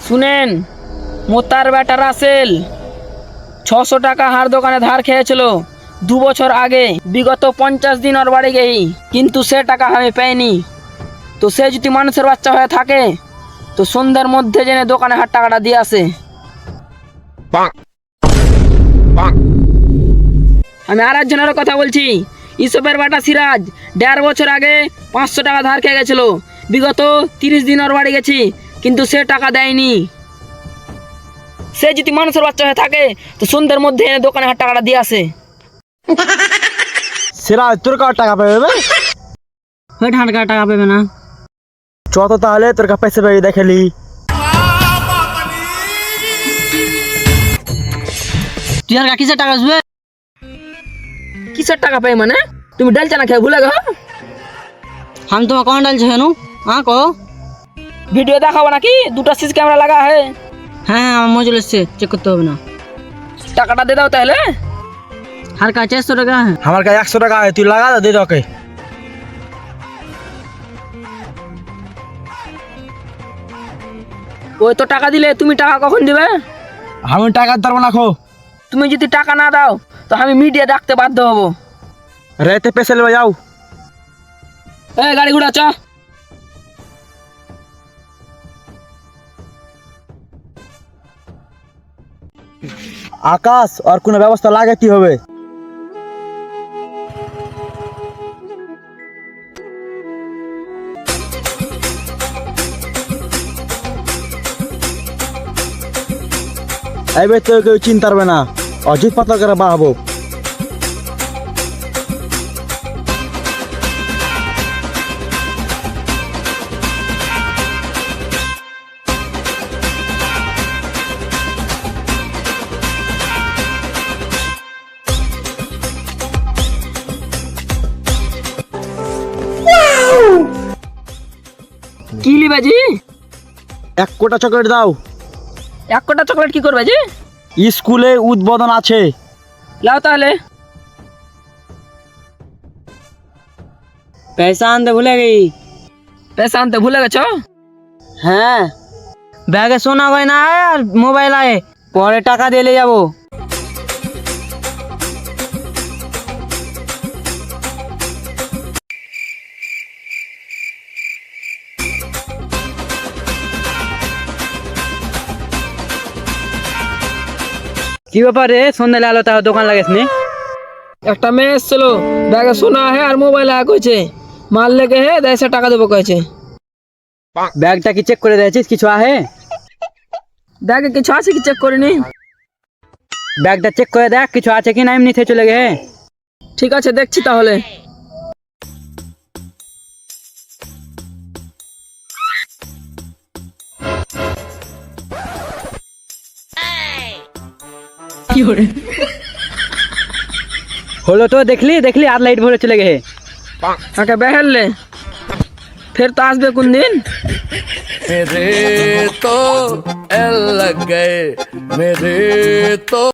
শুনেন, মোতার বেটা রাসেল 600 টাকা হার দোকানে ধার খেয়েছিল 2 বছর আগে। বিগত 50 দিন ওর বাড়ি গেই, কিন্তু সে টাকা আমি পাইনি। তো সে যদি মানুষের বাচ্চা হয়ে থাকে তো সন্ধ্যার মধ্যে জেনে দোকানে হার টাকাটা দিয়ে আসে। আমি আর একজনের কথা বলছি, ইসবের বেটা সিরাজ 1.5 বছর আগে 500 টাকা ধার খেয়ে গেছিল। বিগত 30 দিন ওর বাড়ি গেছি, কিন্তু সে টাকা দেয়নি। সে যদি মানুষের বাচ্চা হয়ে থাকে তো সন্ধ্যার মধ্যে এনে দোকানে হার টাকাটা দিয়ে আসে। সিরাজ তোর কার টাকা পাবে? হয়ে ঠান্ডা টাকা পাবে না। চত তাহলে তোর কাছে পয়সা পাবি দেখেলি। তুই আর কিসের টাকা আসবে? কিসের টাকা পাই মানে? তুমি ডাল চানা খেয়ে ভুলে গেছো? हम तुम्हें कौन डाल छे नु? हाँ को ভিডিও দেখাবো নাকি? 2টা সিসি ক্যামেরা লাগা है। হ্যাঁ আমার মজুল এসছে, চেক করতে হবে না। টাকাটা দিয়ে দাও তাহলে। হার কাছে 100 টাকা है। আমার কাছে 100 টাকা আছে, তুই লাগা দে তোকে। ওই তো টাকা দিলে, তুমি টাকা কখন দিবে? আমি টাকা ধরবো না খো। তুমি যদি টাকা না দাও তো আমি মিডিয়া ডাকতে বাধ্য হব। রেতে পেছে লে যাও। এই গাড়ি ঘোড়া চ। আকাশ আর কোনো ব্যবস্থা লাগে কি হবে? এইবার তো কেউ চিনতে পারবে না, অজিত পাতলা করে বাহাবো। কি লিবে জি? 1 কোটা চকলেট দাও। 1 কোটা চকলেট কি করবে জি? স্কুলে উদ্বোধন আছে। লাও তাহলে। पैसा आनते भूले गई। पैसा আনতে ভুলে গেছো? হ্যাঁ, ব্যাগে সোনা গয়না है আর মোবাইল আছে, পরে টাকা দিয়ে ले যাবো। কি ব্যাপার রে, সন্ধ্যা আলো তাও দোকান লাগাইছ নি? একটা মেয়ে এসেছিল, ব্যাগে সোনা है আর মোবাইল है কইছে। মাল লেগে है 1.5 টাকা দেবো কইছে। ব্যাগটা কি চেক করে দিয়েছিস, কিছু আছে? ব্যাগে কিছু আছে কি চেক করিনি। ব্যাগটা চেক করে দেখ কিছু আছে কি না, এমনি থেকে চলে গে। ঠিক আছে, দেখছি তাহলে। কি হরে হলো তো, দেখলি দেখলি আর লাইট ভরে চলে গে। আগে বেহেললে फिर तो আসবে কোন দিন? मेरे तो एल लग गए मेरे तो।